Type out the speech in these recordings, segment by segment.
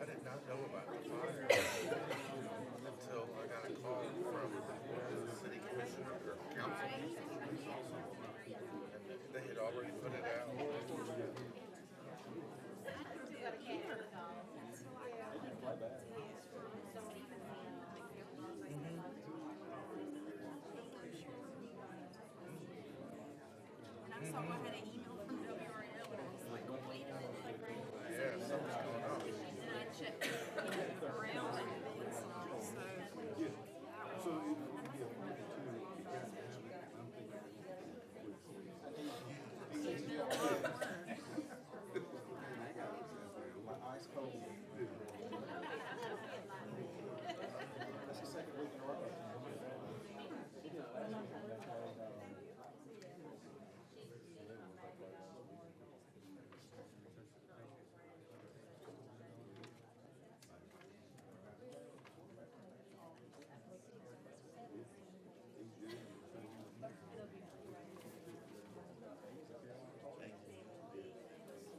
I did not know about the fire until I got a call from the city commissioner or council. And they had already put it out. Yeah, something's going on.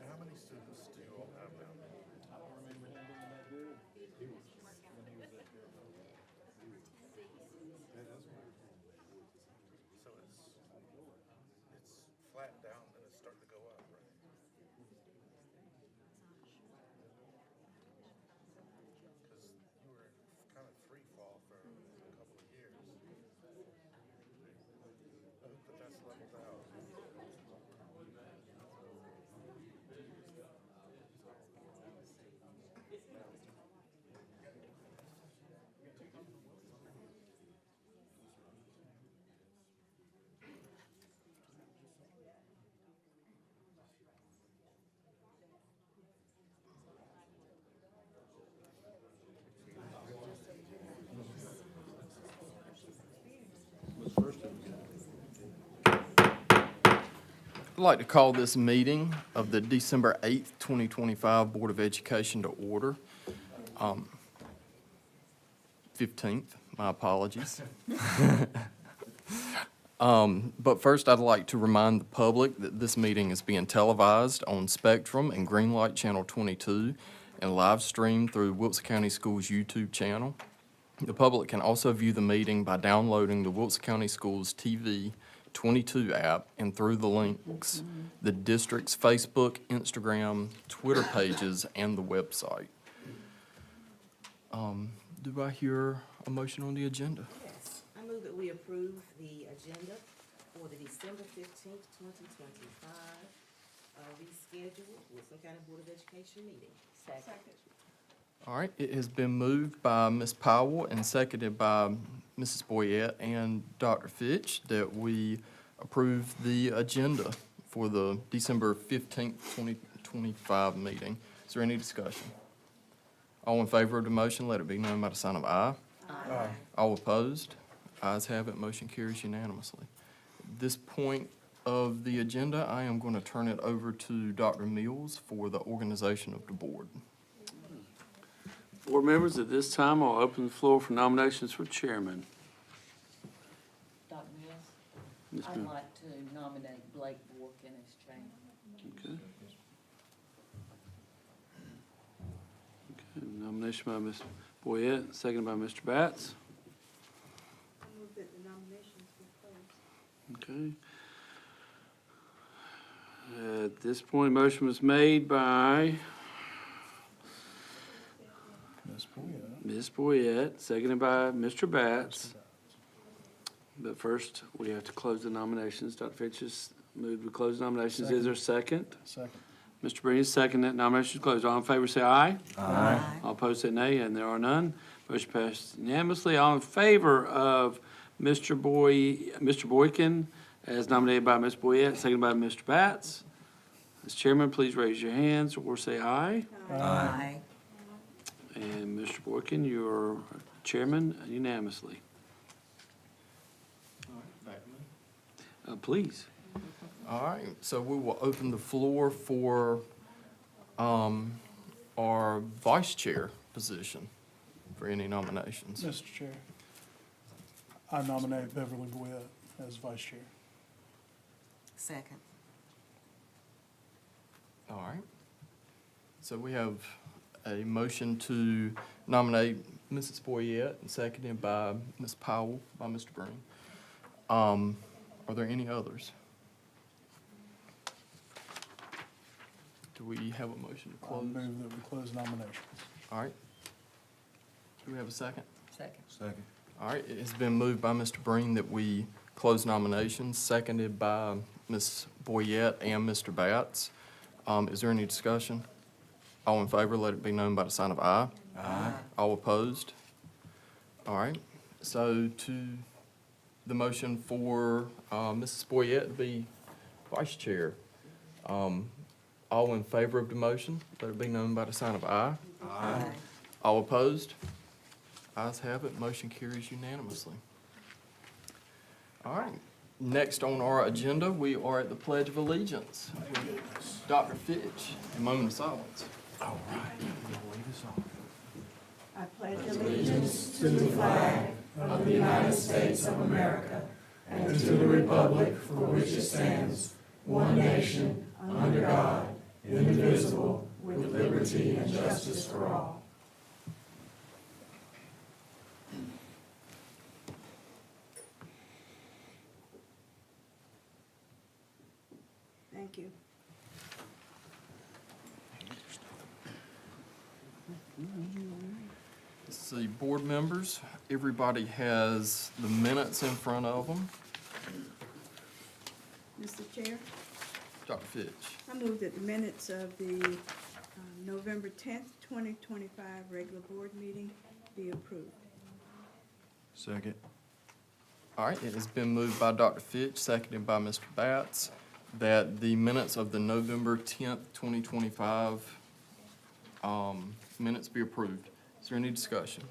How many students do you all have now? I don't remember him being that good. He was when he was at So it's flat down and it's starting to go up, right? Because you were kind of free fall for a couple of years. I hope that that's leveled out. I'd like to call this meeting of the December 8th, 2025 Board of Education to order. 15th, my apologies. But first, I'd like to remind the public that this meeting is being televised on Spectrum and Greenlight Channel 22 and live streamed through Wilkes County Schools YouTube channel. The public can also view the meeting by downloading the Wilkes County Schools TV 22 app and through the links, the district's Facebook, Instagram, Twitter pages, and the website. Do I hear a motion on the agenda? Yes, I move that we approve the agenda for the December 15th, 2025, rescheduled Wilson County Board of Education meeting. Second. All right, it has been moved by Ms. Powell and seconded by Mrs. Boyette and Dr. Fitch that we approve the agenda for the December 15th, 2025 meeting. Is there any discussion? All in favor of the motion, let it be known by the sign of aye. Aye. All opposed? Ayes have it, motion carries unanimously. At this point of the agenda, I am going to turn it over to Dr. Mills for the organization of the board. Board members, at this time, I'll open the floor for nominations for chairman. Dr. Mills, Yes, I'd ma'am. like to nominate Blake Borkin as chairman. Okay. Okay, nomination by Ms. Boyette, seconded by Mr. Batts. I move that the nominations be closed. Okay. At this point, a motion was made by Ms. Boyette, seconded by Mr. Batts. But first, we have to close the nominations. Dr. Fitch has moved to close nominations. Is there a second? Second. Mr. Breen is second. That nomination is closed. All in favor say aye. Aye. All opposed say nay, and there are none. Motion passed unanimously. All in favor of Mr. Boykin as nominated by Ms. Boyette, seconded by Mr. Batts. As chairman, please raise your hands or say aye. Aye. And Mr. Boykin, you're chairman unanimously. Please. All right, so we will open the floor for our vice chair position for any nominations. Mr. Chair, I nominate Beverly Boyette as vice chair. Second. All right. So we have a motion to nominate Mrs. Boyette and seconded by Ms. Powell, by Mr. Breen. Are there any others? Do we have a motion to I close? move that we close nominations. All right. Do we have a second? Second. Second. All right, it has been moved by Mr. Breen that we close nominations, seconded by Ms. Boyette and Mr. Batts. Is there any discussion? All in favor, let it be known by the sign of aye. Aye. All opposed? All right, so to the motion for Mrs. Boyette to be vice chair. All in favor of the motion, let it be known by the sign of aye. Aye. All opposed? Ayes have it, motion carries unanimously. All right, next on our agenda, we are at the Pledge of Allegiance. Dr. Fitch, a moment of silence. I pledge allegiance to the flag of the United States of America and to the republic for which it stands, one nation, under God, indivisible, with liberty and justice for all. Thank you. Let's see, board members, everybody has the minutes in front of them. Mr. Chair, Dr. Fitch. I move that the minutes of the November 10th, 2025 regular board meeting be approved. Second. All right, it has been moved by Dr. Fitch, seconded by Mr. Batts, that the minutes of the November 10th, 2025 minutes be approved. Is there any discussion?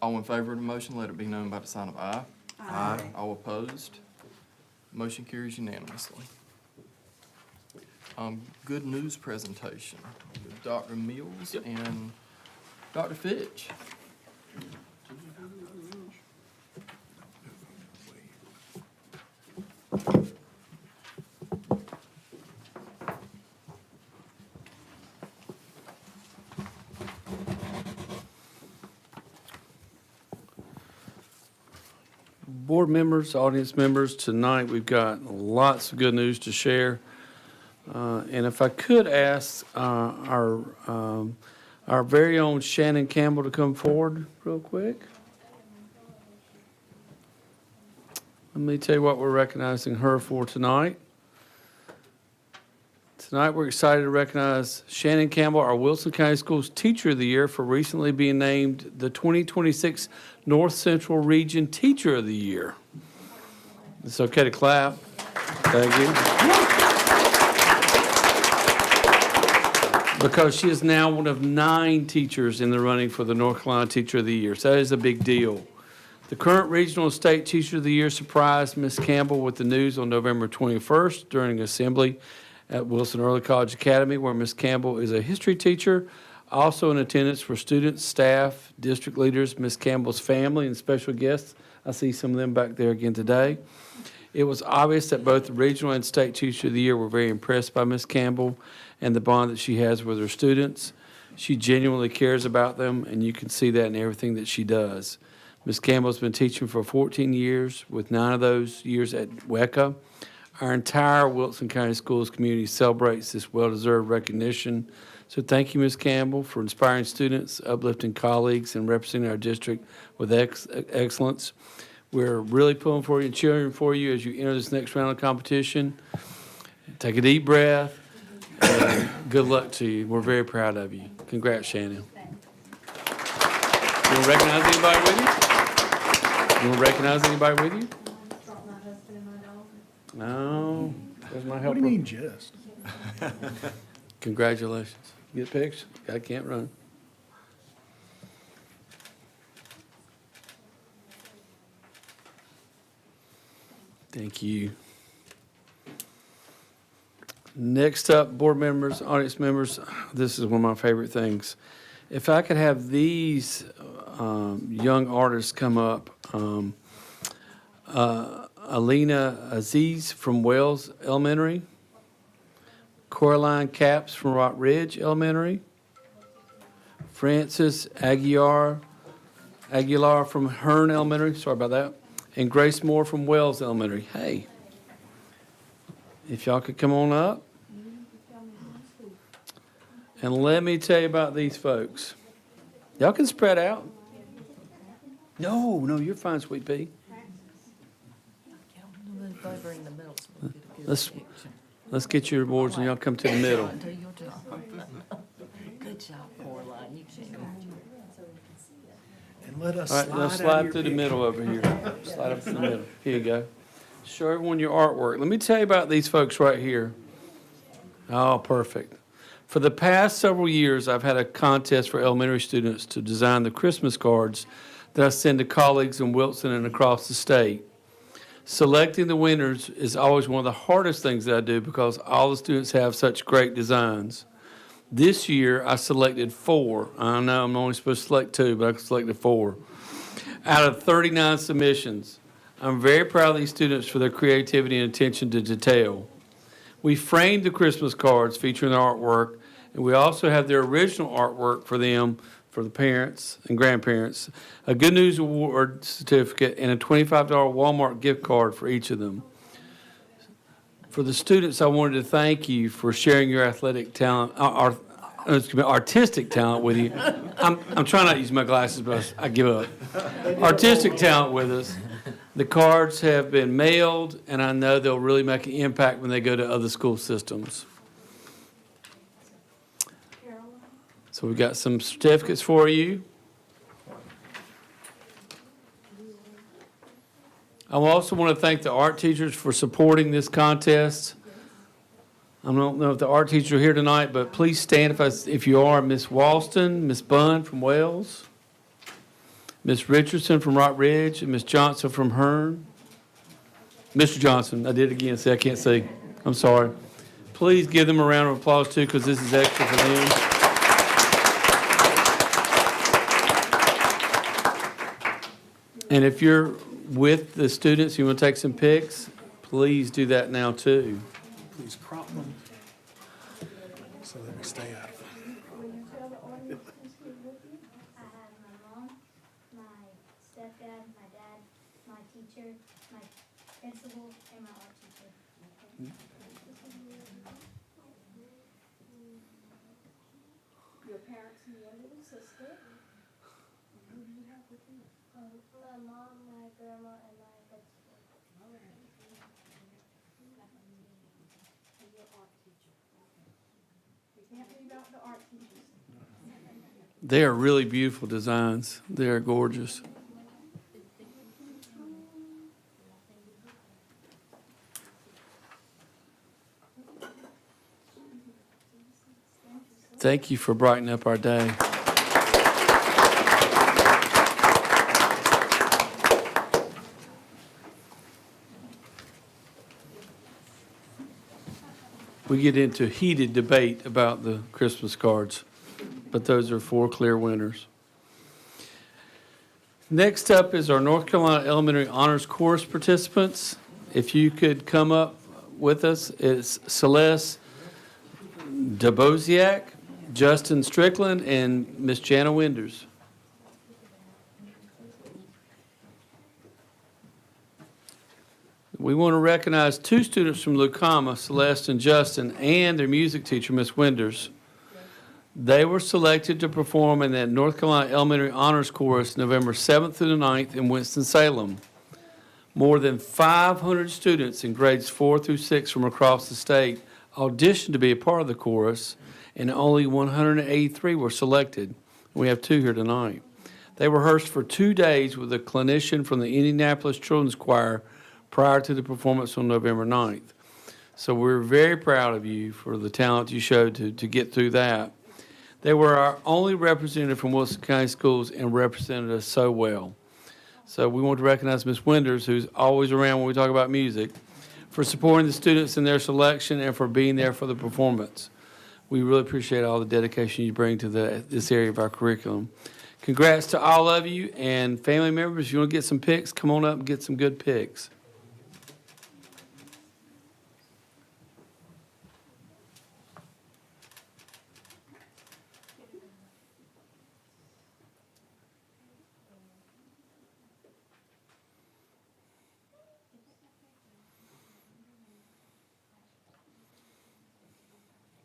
All in favor of the motion, let it be known by the sign of aye. Aye. All opposed? Motion carries unanimously. Good news presentation with Dr. Mills and Dr. Fitch. Board members, audience members, tonight we've got lots of good news to share. And if I could ask our very own Shannon Campbell to come forward real quick. Let me tell you what we're recognizing her for tonight. Tonight, we're excited to recognize Shannon Campbell, our Wilson County Schools Teacher of the Year, for recently being named the 2026 North Central Region Teacher of the Year. It's okay to clap. Thank you. Because she is now one of 9 teachers in the running for the North Carolina Teacher of the Year. So that is a big deal. The current Regional and State Teacher of the Year surprised Ms. Campbell with the news on November 21st during assembly at Wilson Early College Academy, where Ms. Campbell is a history teacher. Also in attendance were students, staff, district leaders, Ms. Campbell's family, and special guests. I see some of them back there again today. It was obvious that both the Regional and State Teacher of the Year were very impressed by Ms. Campbell and the bond that she has with her students. She genuinely cares about them, and you can see that in everything that she does. Ms. Campbell's been teaching for 14 years, with 9 of those years at WECA. Our entire Wilson County Schools community celebrates this well-deserved recognition. So thank you, Ms. Campbell, for inspiring students, uplifting colleagues, and representing our district with excellence. We're really pulling for you and cheering for you as you enter this next round of competition. Take a deep breath, and good luck to you. We're very proud of you. Congrats, Shannon. You want to recognize anybody with you? You want to recognize anybody with you? No, there's my helper. What do you mean just? Congratulations. Get pictures? Guy can't run. Thank you. Next up, board members, audience members, this is one of my favorite things. If I could have these young artists come up. Alina Aziz from Wells Elementary. Coraline Capps from Rock Ridge Elementary. Francis Aguilar from Hearn Elementary, sorry about that. And Grace Moore from Wells Elementary. Hey, if y'all could come on up. And let me tell you about these folks. Y'all can spread out. No, you're fine, Sweet Pea. Move over in the middle so we get a good picture. Let's get your awards and y'all come to the middle. Do your job. Good job, Coraline. You did. And let us All right, now slide through the middle over here. Slide up through the middle. Here you go. Show everyone your artwork. Let me tell you about these folks right here. Oh, perfect. For the past several years, I've had a contest for elementary students to design the Christmas cards that I send to colleagues in Wilson and across the state. Selecting the winners is always one of the hardest things that I do because all the students have such great designs. This year, I selected 4. I know I'm only supposed to select 2, but I selected 4. Out of 39 submissions, I'm very proud of these students for their creativity and attention to detail. We framed the Christmas cards featuring their artwork, and we also have their original artwork for them, for the parents and grandparents, a Good News Award certificate, and a $25 Walmart gift card for each of them. For the students, I wanted to thank you for sharing your athletic talent, artistic talent with you. I'm trying not to use my glasses, but I give up. Artistic talent with us. The cards have been mailed, and I know they'll really make an impact when they go to other school systems. So we've got some certificates for you. I also want to thank the art teachers for supporting this contest. I don't know if the art teachers are here tonight, but please stand if you are. Miss Walston, Miss Bunn from Wells, Miss Richardson from Rock Ridge, and Miss Johnson from Hearn. Mr. Johnson, I did it again. See, I can't see. I'm sorry. Please give them a round of applause too, because this is extra for them. And if you're with the students, you want to take some pics, please do that now too. Please crop them so that we stay out of them. I have my mom, my stepdad, my dad, my teacher, my principal, and my art teacher. Your parents and your little sister. Who do you have with you? My mom, my grandma, and my principal. And your art teacher. We can't leave out the art teachers. They are really beautiful designs. They are gorgeous. Thank you for brightening up our day. We get into heated debate about the Christmas cards, but those are 4 clear winners. Next up is our North Carolina Elementary Honors Course participants. If you could come up with us, it's Celeste Daboziak, Justin Strickland, and Miss Jana Winders. We want to recognize 2 students from Lucama, Celeste and Justin, and their music teacher, Miss Winders. They were selected to perform in the North Carolina Elementary Honors Chorus November 7th through the 9th in Winston-Salem. More than 500 students in grades 4 through 6 from across the state auditioned to be a part of the chorus, and only 183 were selected. We have 2 here tonight. They rehearsed for 2 days with a clinician from the Indianapolis Children's Choir prior to the performance on November 9th. So we're very proud of you for the talent you showed to get through that. They were our only representative from Wilson County Schools and represented us so well. So we want to recognize Ms. Winters, who's always around when we talk about music, for supporting the students in their selection and for being there for the performance. We really appreciate all the dedication you bring to this area of our curriculum. Congrats to all of you, and family members, if you want to get some pics, come on up and get some good pics.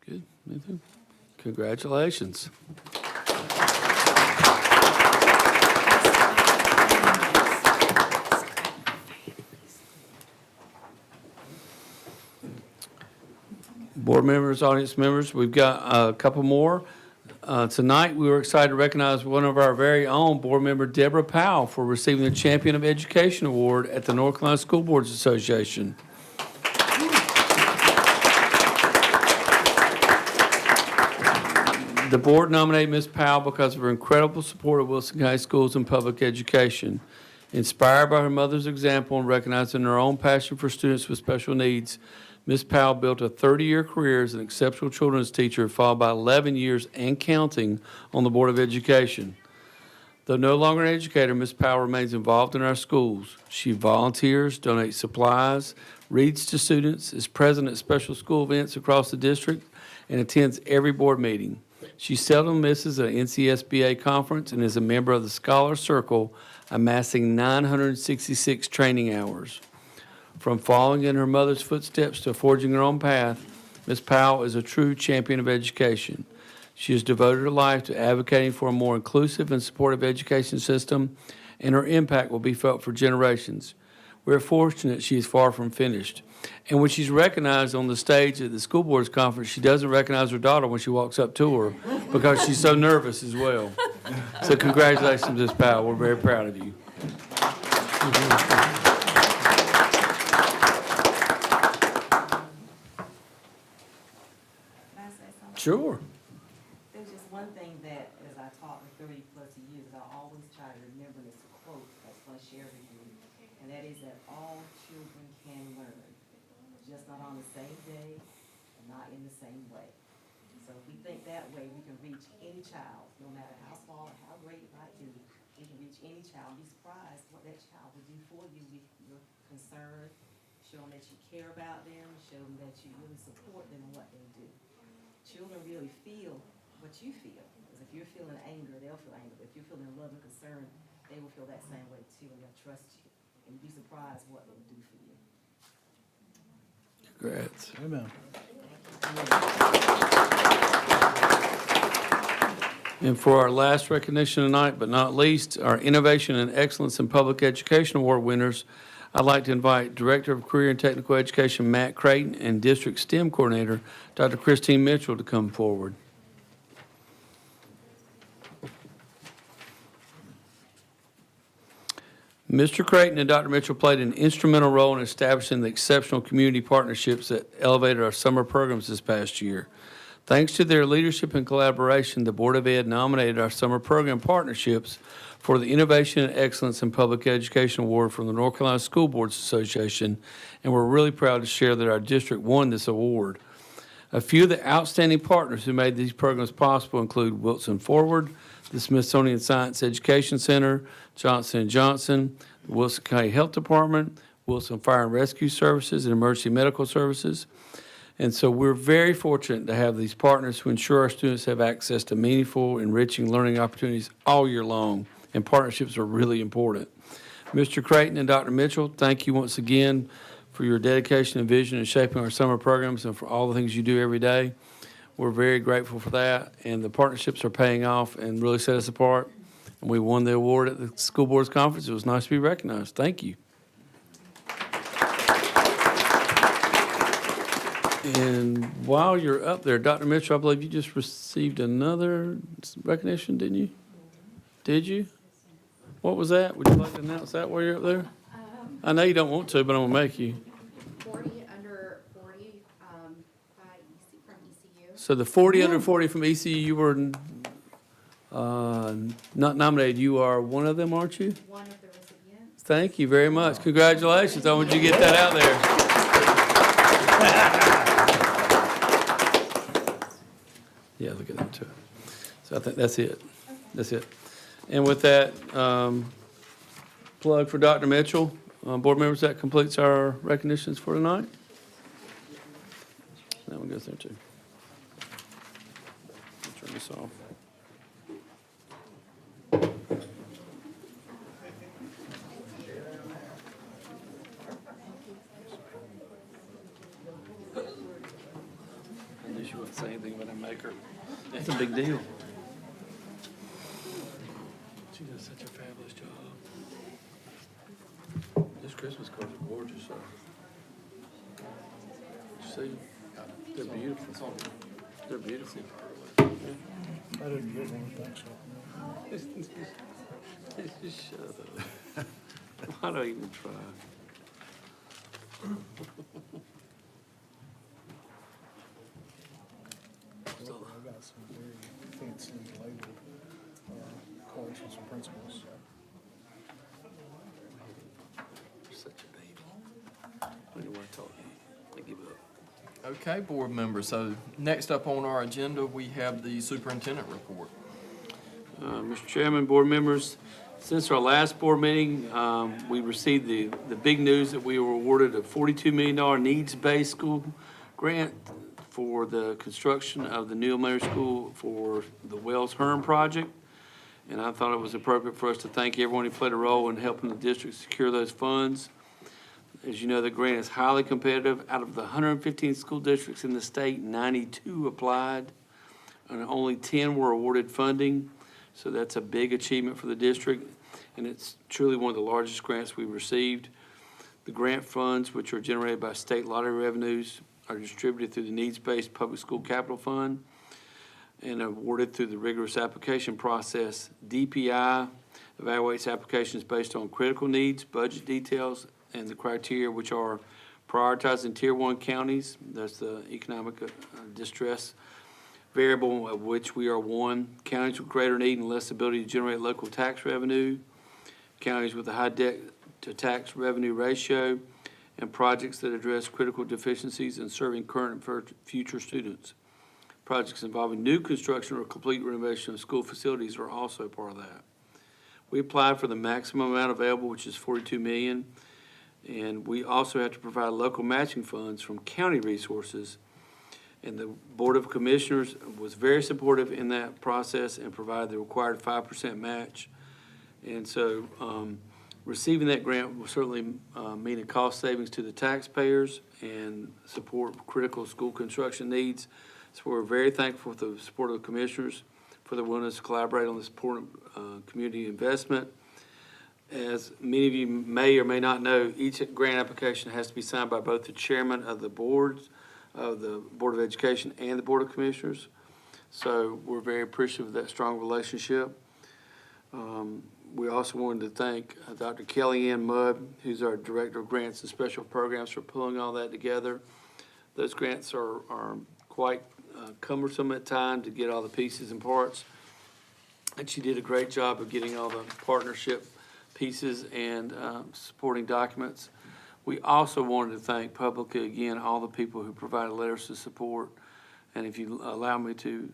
Good. Nathan. Congratulations. Board members, audience members, we've got a couple more. Tonight, we were excited to recognize one of our very own board member, Deborah Powell, for receiving the Champion of Education Award at the North Carolina School Boards Association. The board nominated Ms. Powell because of her incredible support of Wilson County Schools and public education. Inspired by her mother's example and recognizing her own passion for students with special needs, Ms. Powell built a 30-year career as an exceptional children's teacher, followed by 11 years and counting on the Board of Education. Though no longer an educator, Ms. Powell remains involved in our schools. She volunteers, donates supplies, reads to students, is present at special school events across the district, and attends every board meeting. She seldom misses an NCSBA conference and is a member of the Scholar Circle, amassing 966 training hours. From following in her mother's footsteps to forging her own path, Ms. Powell is a true champion of education. She has devoted her life to advocating for a more inclusive and supportive education system, and her impact will be felt for generations. We're fortunate she is far from finished. And when she's recognized on the stage at the school board's conference, she doesn't recognize her daughter when she walks up to her because she's so nervous as well. So congratulations, Ms. Powell. We're very proud of you. Can I say something? Sure. There's just one thing that, as I taught for 30+ years, I always try to remember this quote that's going to share with you, and that is that all children can learn, just not on the same day and not in the same way. So if we think that way, we can reach any child, no matter how small or how great it might be. We can reach any child. Be surprised what that child will do for you with your concern. Show them that you care about them. Show them that you really support them in what they do. Children really feel what you feel. Because if you're feeling anger, they'll feel anger. If you're feeling love and concern, they will feel that same way too, and they'll trust you. And be surprised what they'll do for you. Congrats. Amen. And for our last recognition tonight, but not least, our Innovation and Excellence in Public Education Award winners, I'd like to invite Director of Career and Technical Education, Matt Creighton, and District STEM Coordinator, Dr. Christine Mitchell, to come forward. Mr. Creighton and Dr. Mitchell played an instrumental role in establishing the exceptional community partnerships that elevated our summer programs this past year. Thanks to their leadership and collaboration, the Board of Ed nominated our summer program partnerships for the Innovation and Excellence in Public Education Award from the North Carolina School Boards Association, and we're really proud to share that our district won this award. A few of the outstanding partners who made these programs possible include Wilson Forward, the Smithsonian Science Education Center, Johnson & Johnson, the Wilson County Health Department, Wilson Fire and Rescue Services, and Emergency Medical Services. And so we're very fortunate to have these partners who ensure our students have access to meaningful, enriching learning opportunities all year long, and partnerships are really important. Mr. Creighton and Dr. Mitchell, thank you once again for your dedication and vision in shaping our summer programs and for all the things you do every day. We're very grateful for that, and the partnerships are paying off and really set us apart. And we won the award at the School Boards Conference. It was nice to be recognized. Thank you. And while you're up there, Dr. Mitchell, I believe you just received another recognition, didn't you? Did you? What was that? Would you like to announce that while you're up there? I know you don't want to, but I'm gonna make you. 40 under 40 by from ECU. So the 40 under 40 from ECU, you were not nominated. You are one of them, aren't you? One of the recipients. Thank you very much. Congratulations. I want you to get that out there. Yeah, look at that too. So I think that's it. That's it. And with that, plug for Dr. Mitchell. Board members, that completes our recognitions for tonight. That one goes there too. Turn this off. I knew she wouldn't say anything about a maker. That's a big deal. She does such a fabulous job. This Christmas cards are gorgeous, so. See, they're beautiful. They're beautiful. I didn't get one, thanks. Just shut up. Why don't I even try? I got some very fancy labeled cards from some principals. You're such a baby. I don't even want to talk to you. I give up. Okay, board members, so next up on our agenda, we have the superintendent report. Mr. Chairman, board members, since our last board meeting, we received the big news that we were awarded a $42 million needs-based school grant for the construction of the new elementary school for the Wells Hearn project. And I thought it was appropriate for us to thank everyone who played a role in helping the district secure those funds. As you know, the grant is highly competitive. Out of the 115 school districts in the state, 92 applied, and only 10 were awarded funding. So that's a big achievement for the district, and it's truly one of the largest grants we've received. The grant funds, which are generated by state lottery revenues, are distributed through the needs-based public school capital fund and awarded through the rigorous application process. DPI evaluates applications based on critical needs, budget details, and the criteria which are prioritized in Tier 1 counties. That's the economic distress variable of which we are one. Counties with greater need and less ability to generate local tax revenue. Counties with a high debt to tax revenue ratio, and projects that address critical deficiencies in serving current and future students. Projects involving new construction or complete renovation of school facilities are also part of that. We applied for the maximum amount available, which is $42 million, and we also have to provide local matching funds from county resources. And the Board of Commissioners was very supportive in that process and provided the required 5% match. And so receiving that grant will certainly mean a cost savings to the taxpayers and support critical school construction needs. So we're very thankful for the support of the commissioners for their willingness to collaborate on this important community investment. As many of you may or may not know, each grant application has to be signed by both the chairman of the boards, of the Board of Education and the Board of Commissioners. So we're very appreciative of that strong relationship. We also wanted to thank Dr. Kellyanne Mudd, who's our Director of Grants and Special Programs, for pulling all that together. Those grants are quite cumbersome at times to get all the pieces and parts. And she did a great job of getting all the partnership pieces and supporting documents. We also wanted to thank publicly, again, all the people who provided letters of support. And if you allow me to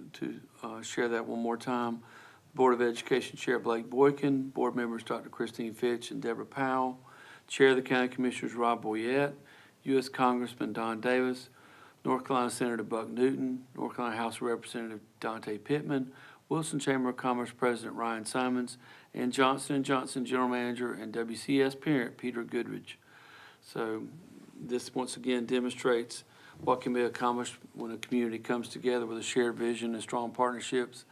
share that one more time, Board of Education Chair Blake Boykin, board members Dr. Christine Fitch and Deborah Powell, Chair of the County Commissioners Rob Boyette, U.S. Congressman Don Davis, North Carolina Senator Buck Newton, North Carolina House Representative Dante Pittman, Wilson Chamber of Commerce President Ryan Simons, and Johnson & Johnson General Manager and WCS parent Peter Goodrich. So this once again demonstrates what can be accomplished when a community comes together with a shared vision and strong partnerships.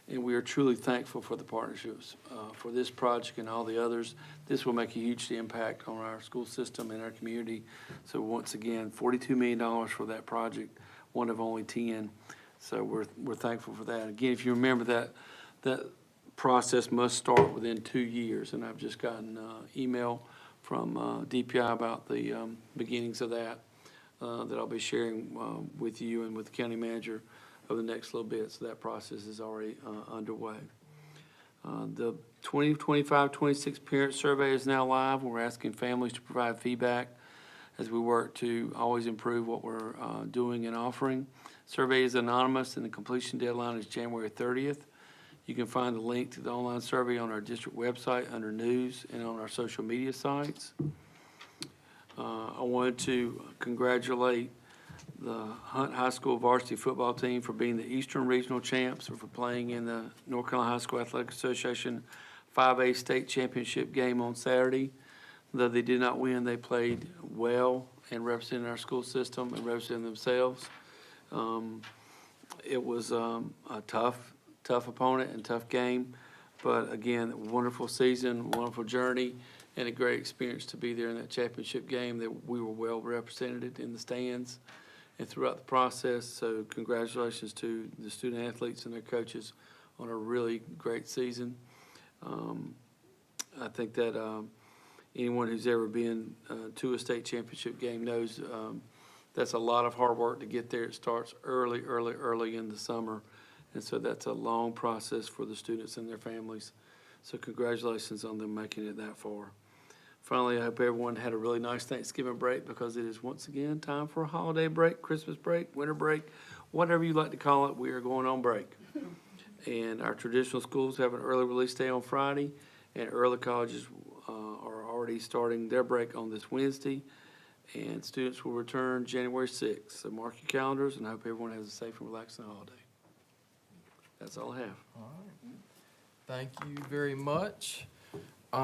And we are truly thankful for the partnerships for this project and all the others. This will make a huge impact on our school system and our community. So once again, $42 million for that project, one of only 10. So we're thankful for that. Again, if you remember that process must start within 2 years. And I've just gotten email from DPI about the beginnings of that I'll be sharing with you and with the county manager over the next little bit. So that process is already underway. The 2025-26 parent survey is now live. We're asking families to provide feedback as we work to always improve what we're doing and offering. Survey is anonymous and the completion deadline is January 30th. You can find the link to the online survey on our district website under news and on our social media sites. I wanted to congratulate the Hunt High School varsity football team for being the Eastern Regional champs and for playing in the North Carolina High School Athletic Association 5A state championship game on Saturday. Though they did not win, they played well and represented our school system and represented themselves. It was a tough opponent and tough game, but again, wonderful season, wonderful journey, and a great experience to be there in that championship game that we were well represented in the stands and throughout the process. So congratulations to the student athletes and their coaches on a really great season. I think that anyone who's ever been to a state championship game knows that's a lot of hard work to get there. It starts early in the summer. And so that's a long process for the students and their families. So congratulations on them making it that far. Finally, I hope everyone had a really nice Thanksgiving break because it is once again time for a holiday break, Christmas break, winter break, whatever you like to call it. We are going on break. And our traditional schools have an early release day on Friday, and early colleges are already starting their break on this Wednesday. And students will return January 6th. So mark your calendars, and I hope everyone has a safe and relaxing holiday. That's all I have. All right. Thank you very much.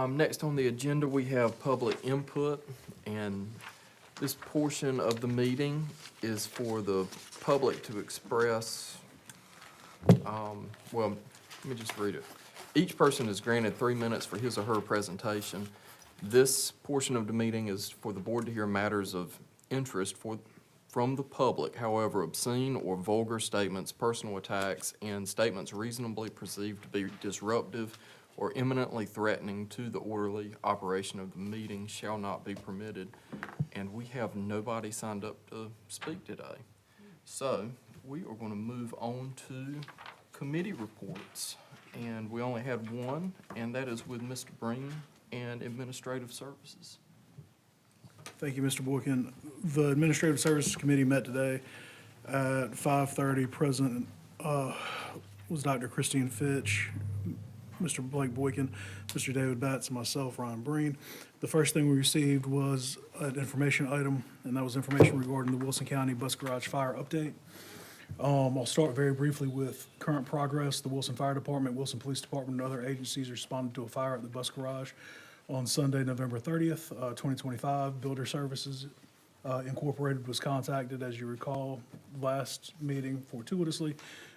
Next on the agenda, we have public input, and this portion of the meeting is for the public to express, well, let me just read it. Each person is granted 3 minutes for his or her presentation. This portion of the meeting is for the board to hear matters of interest from the public. However, obscene or vulgar statements, personal attacks, and statements reasonably perceived to be disruptive or imminently threatening to the orderly operation of the meeting shall not be permitted. And we have nobody signed up to speak today. So we are going to move on to committee reports. And we only had one, and that is with Mr. Breen and Administrative Services. Thank you, Mr. Boykin. The Administrative Services Committee met today at 5:30. Present was Dr. Christine Fitch, Mr. Blake Boykin, Mr. David Batts, and myself, Ryan Breen. The first thing we received was an information item, and that was information regarding the Wilson County Bus Garage Fire update. I'll start very briefly with current progress. The Wilson Fire Department, Wilson Police Department, and other agencies responded to a fire at the bus garage on Sunday, November 30th, 2025. Builder Services Incorporated was contacted. As you recall, last meeting, fortuitously,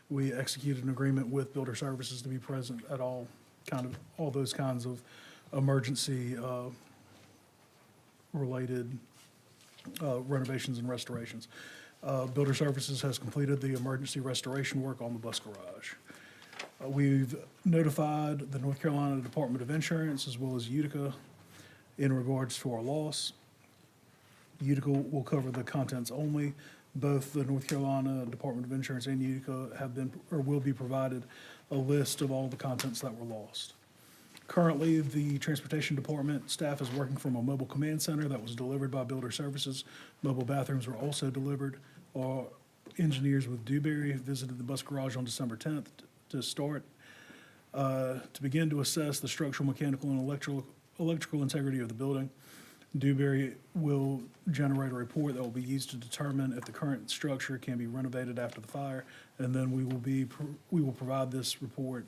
we executed an agreement with Builder Services to be present at all those kinds of emergency related renovations and restorations. Builder Services has completed the emergency restoration work on the bus garage. We've notified the North Carolina Department of Insurance as well as Utica in regards to our loss. Utica will cover the contents only. Both the North Carolina Department of Insurance and Utica have been or will be provided a list of all the contents that were lost. Currently, the Transportation Department staff is working from a mobile command center that was delivered by Builder Services. Mobile bathrooms were also delivered. Our engineers with Dewberry visited the bus garage on December 10th to start, to begin to assess the structural, mechanical, and electrical integrity of the building. Dewberry will generate a report that will be used to determine if the current structure can be renovated after the fire, and then we will provide this report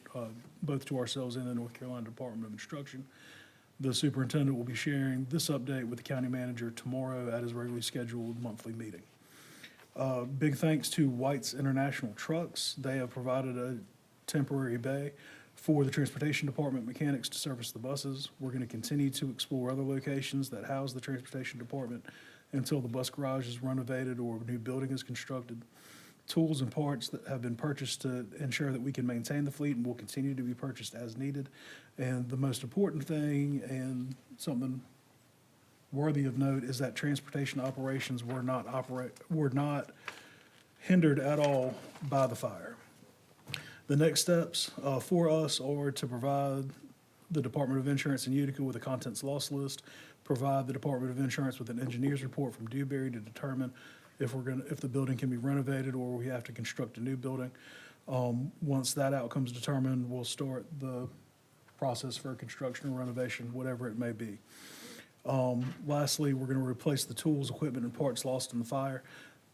both to ourselves and the North Carolina Department of Instruction. The superintendent will be sharing this update with the county manager tomorrow at his regularly scheduled monthly meeting. Big thanks to White's International Trucks. They have provided temporary bay for the Transportation Department mechanics to service the buses. We're going to continue to explore other locations that house the Transportation Department until the bus garage is renovated or a new building is constructed. Tools and parts that have been purchased to ensure that we can maintain the fleet and will continue to be purchased as needed. And the most important thing, and something worthy of note, is that transportation operations were not hindered at all by the fire. The next steps for us are to provide the Department of Insurance in Utica with a contents loss list, provide the Department of Insurance with an engineer's report from Dewberry to determine if the building can be renovated or we have to construct a new building. Once that outcome is determined, we'll start the process for construction or renovation, whatever it may be. Lastly, we're going to replace the tools, equipment, and parts lost in the fire.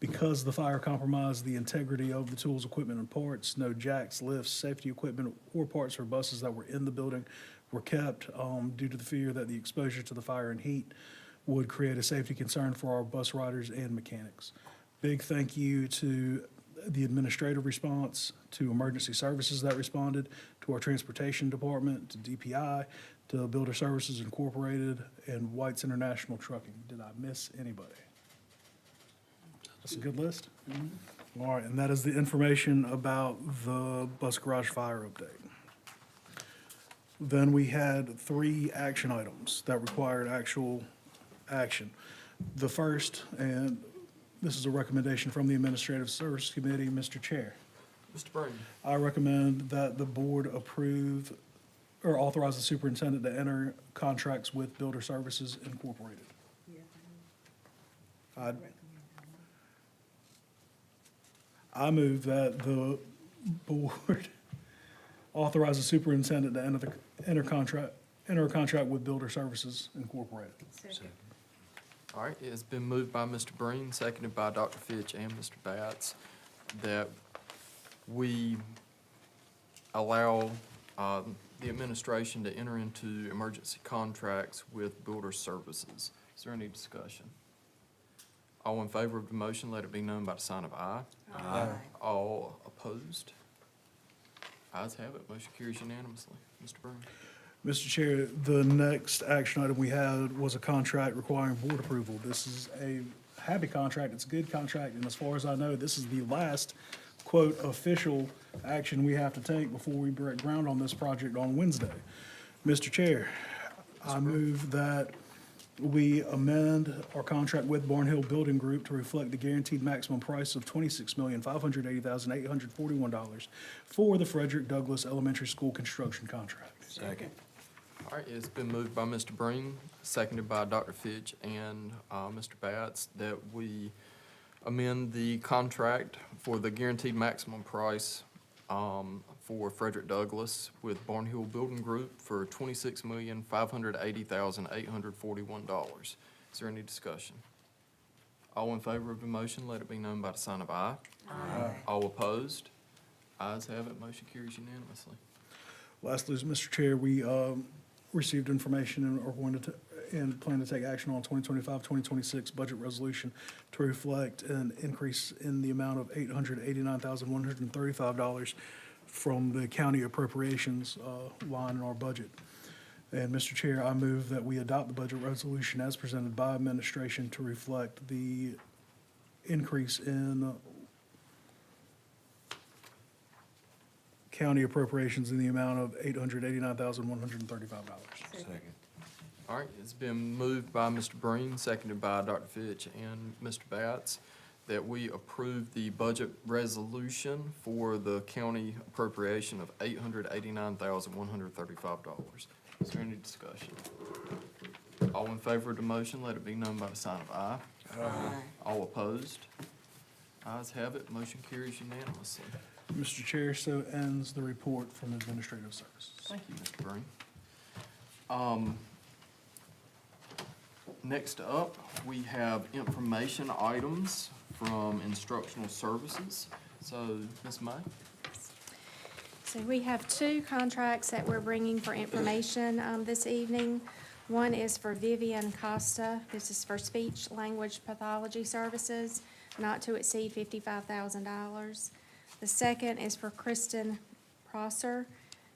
Because the fire compromised the integrity of the tools, equipment, and parts, no jacks, lifts, safety equipment, or parts for buses that were in the building were kept due to the fear that the exposure to the fire and heat would create a safety concern for our bus riders and mechanics. Big thank you to the administrative response, to emergency services that responded, to our transportation department, to DPI, to Builder Services Incorporated, and White's International Trucking. Did I miss anybody? That's a good list. All right, and that is the information about the bus garage fire update. Then we had 3 action items that required actual action. The first, and this is a recommendation from the Administrative Services Committee, Mr. Chair. Mr. Breen. I recommend that the board approve or authorize the superintendent to enter contracts with Builder Services Incorporated. I move that the board authorize the superintendent to enter a contract with Builder Services Incorporated. All right, it's been moved by Mr. Breen, seconded by Dr. Fitch and Mr. Batts, that we allow the administration to enter into emergency contracts with Builder Services. Is there any discussion? All in favor of the motion, let it be known by the sign of aye. Aye. All opposed? Ayes have it, motion carries unanimously. Mr. Breen. Mr. Chair, the next action item we had was a contract requiring board approval. This is a happy contract, it's a good contract, and as far as I know, this is the last, quote, official action we have to take before we break ground on this project on Wednesday. Mr. Chair, I move that we amend our contract with Barnhill Building Group to reflect the guaranteed maximum price of $26,580,841 for the Frederick Douglass Elementary School construction contract. Second. All right, it's been moved by Mr. Breen, seconded by Dr. Fitch and Mr. Batts, that we amend the contract for the guaranteed maximum price for Frederick Douglass with Barnhill Building Group for $26,580,841. Is there any discussion? All in favor of the motion, let it be known by the sign of aye. Aye. All opposed? Ayes have it, motion carries unanimously. Lastly, Mr. Chair, we received information and are going to, and plan to take action on 2025-2026 budget resolution to reflect an increase in the amount of $889,135 from the county appropriations line in our budget. And Mr. Chair, I move that we adopt the budget resolution as presented by administration to reflect the increase in county appropriations in the amount of $889,135. Second. All right, it's been moved by Mr. Breen, seconded by Dr. Fitch and Mr. Batts, that we approve the budget resolution for the county appropriation of $889,135. Is there any discussion? All in favor of the motion, let it be known by the sign of aye. Aye. All opposed? Ayes have it, motion carries unanimously. Mr. Chair, so ends the report from Administrative Services. Thank you, Mr. Breen. Next up, we have information items from instructional services. So, Ms. May? So we have 2 contracts that we're bringing for information this evening. One is for Vivian Costa. This is for speech language pathology services, not to exceed $55,000. The second is for Kristen Prosser.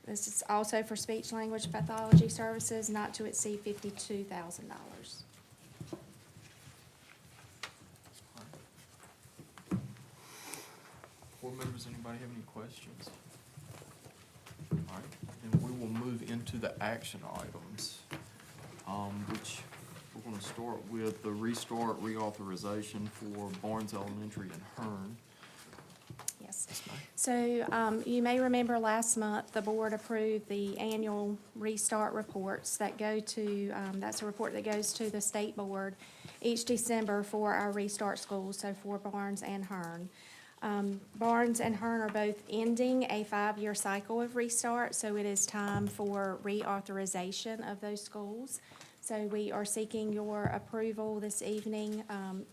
This is also for speech language pathology services, not to exceed $52,000. Board members, anybody have any questions? All right, then we will move into the action items, which we're gonna start with the restart reauthorization for Barnes Elementary and Hearn. Yes. Yes, ma'am. So, you may remember last month, the board approved the annual restart reports that go to, that's a report that goes to the state board each December for our restart schools, so for Barnes and Hearn. Barnes and Hearn are both ending a 5-year cycle of restart, so it is time for reauthorization of those schools. So we are seeking your approval this evening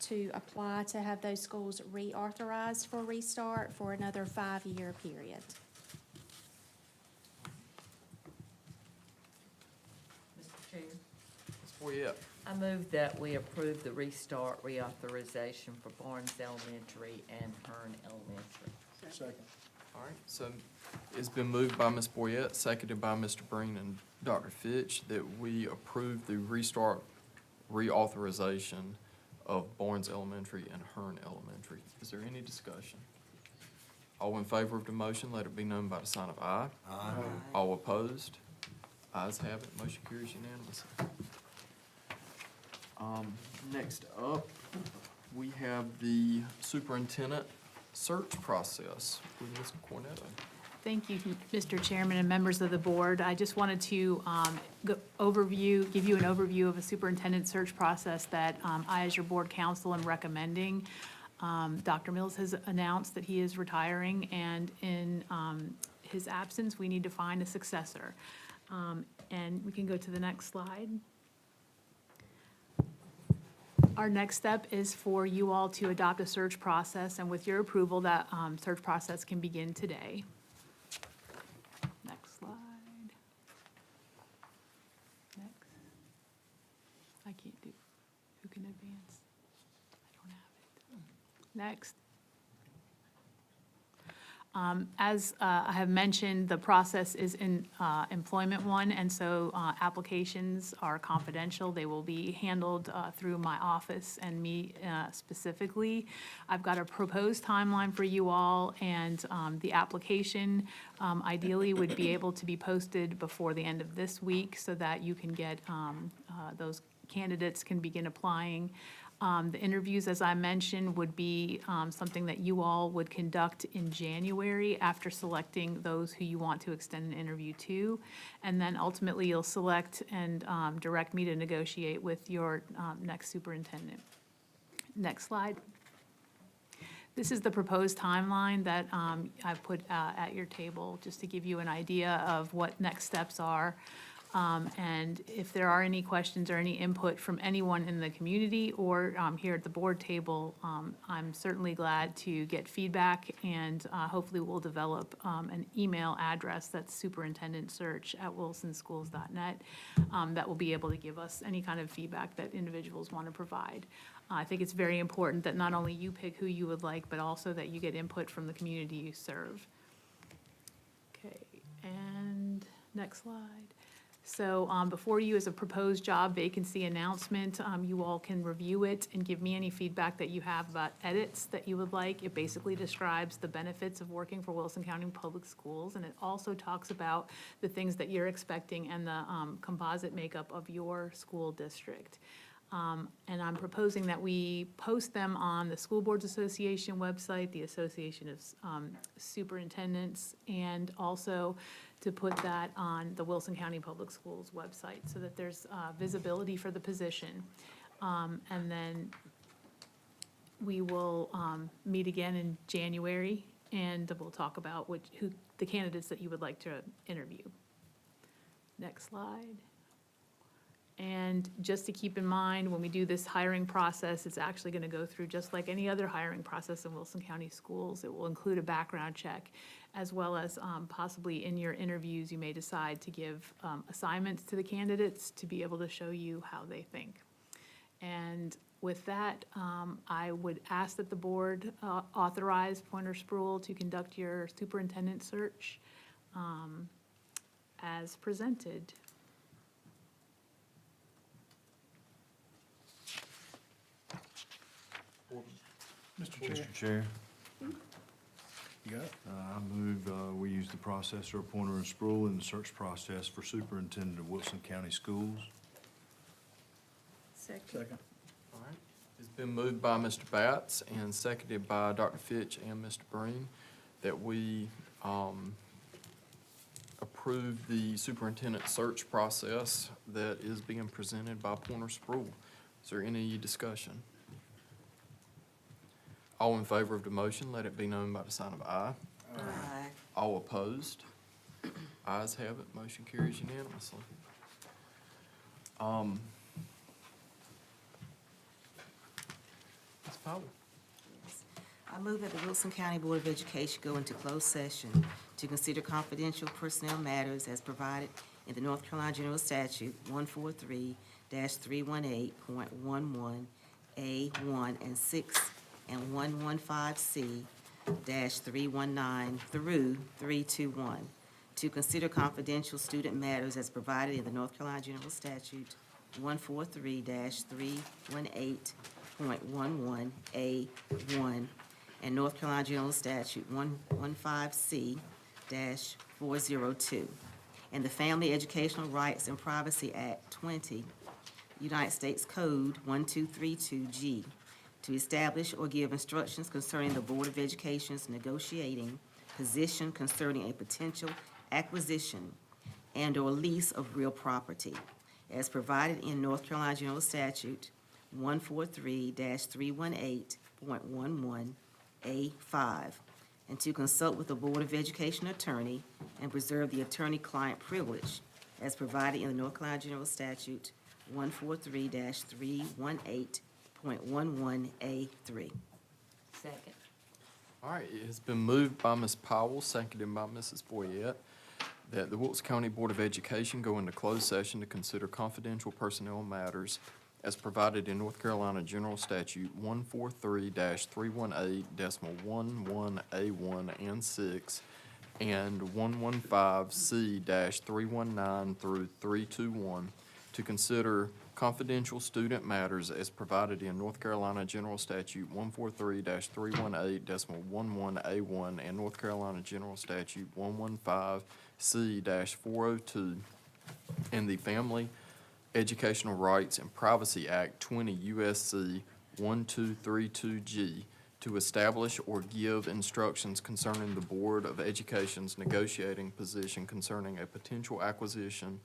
to apply to have those schools reauthorized for restart for another 5-year period. Mr. Chair, Ms. Boyette, I move that we approve the restart reauthorization for Barnes Elementary and Hearn Elementary. Second. all right, so it's been moved by Ms. Boyette, seconded by Mr. Breen and Dr. Fitch, that we approve the restart reauthorization of Barnes Elementary and Hearn Elementary. Is there any discussion? All in favor of the motion, let it be known by the sign of aye. Aye. All opposed? Ayes have it, motion carries unanimously. Next up, we have the superintendent search process with Ms. Cornetto. Thank you, Mr. Chairman and members of the board. I just wanted to give you an overview of a superintendent search process that I, as your board counsel, am recommending. Dr. Mills has announced that he is retiring, and in his absence, we need to find a successor. And we can go to the next slide. Our next step is for you all to adopt a search process, and with your approval, that search process can begin today. Next slide. Next. I can't do, who can advance? I don't have it. Next. As I have mentioned, the process is in employment one, and so applications are confidential. They will be handled through my office and me specifically. I've got a proposed timeline for you all, and the application ideally would be able to be posted before the end of this week so that you can get, those candidates can begin applying. The interviews, as I mentioned, would be something that you all would conduct in January after selecting those who you want to extend an interview to. And then ultimately, you'll select and direct me to negotiate with your next superintendent. Next slide. This is the proposed timeline that I've put at your table, just to give you an idea of what next steps are. And if there are any questions or any input from anyone in the community or here at the board table, I'm certainly glad to get feedback, and hopefully we'll develop an email address that's superintendentsearch@wilsonschools.net that will be able to give us any kind of feedback that individuals want to provide. I think it's very important that not only you pick who you would like, but also that you get input from the community you serve. Okay, and next slide. So before you is a proposed job vacancy announcement. You all can review it and give me any feedback that you have about edits that you would like. It basically describes the benefits of working for Wilson County Public Schools, and it also talks about the things that you're expecting and the composite makeup of your school district. And I'm proposing that we post them on the School Boards Association website, the Association of Superintendents, and also to put that on the Wilson County Public Schools website so that there's visibility for the position. And then we will meet again in January, and we'll talk about who the candidates that you would like to interview. Next slide. And just to keep in mind, when we do this hiring process, it's actually going to go through just like any other hiring process in Wilson County Schools. It will include a background check, as well as possibly in your interviews, you may decide to give assignments to the candidates to be able to show you how they think. And with that, I would ask that the board authorize Pointer Spruill to conduct your superintendent search. as presented. Mr. Chair, Chair, you got it? I move we use the processor appointer and Sproul in the search process for superintendent of Wilson County Schools. Second. All right. It's been moved by Mr. Batts and seconded by Dr. Fitch and Mr. Breen that we approve the superintendent search process that is being presented by Pointer Sproul. Is there any discussion? All in favor of the motion, let it be known by the sign of aye. Aye. All opposed? Ayes have it, motion carries unanimously. Ms. Powell? I move that the Wilson County Board of Education go into closed session to consider confidential personnel matters as provided in the North Carolina General Statute 143-318.11A1 and 6 and 115C-319 through 321, to consider confidential student matters as provided in the North Carolina General Statute 143-318.11A1 and North Carolina General Statute 115C-402, and the Family Educational Rights and Privacy Act 20, United States Code 1232G, to establish or give instructions concerning the Board of Education's negotiating position concerning a potential acquisition and/or lease of real property, as provided in North Carolina General Statute 143-318.11A5, and to consult with the Board of Education attorney and preserve the attorney-client privilege, as provided in the North Carolina General Statute 143-318.11A3. Second. All right, it has been moved by Ms. Powell, seconded by Mrs. Boyette, that the Wilkes County Board of Education go into closed session to consider confidential personnel matters as provided in North Carolina General Statute 143-318.11A1 and 6 and 115C-319 through 321, to consider confidential student matters as provided in North Carolina General Statute 143-318.11A1 and North Carolina General Statute 115C-402 and the Family Educational Rights and Privacy Act 20 U.S.C. 1232G, to establish or give instructions concerning the Board of Education's negotiating position concerning a potential acquisition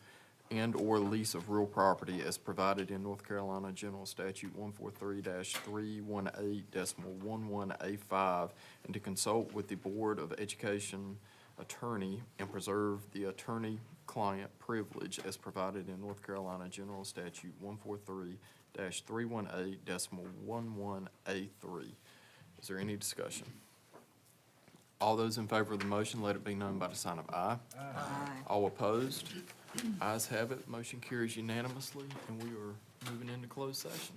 and/or lease of real property as provided in North Carolina General Statute 143-318.11A5, and to consult with the Board of Education attorney and preserve the attorney-client privilege as provided in North Carolina General Statute 143-318.11A3. Is there any discussion? All those in favor of the motion, let it be known by the sign of aye. Aye. All opposed? Ayes have it, motion carries unanimously, and we are moving into closed session.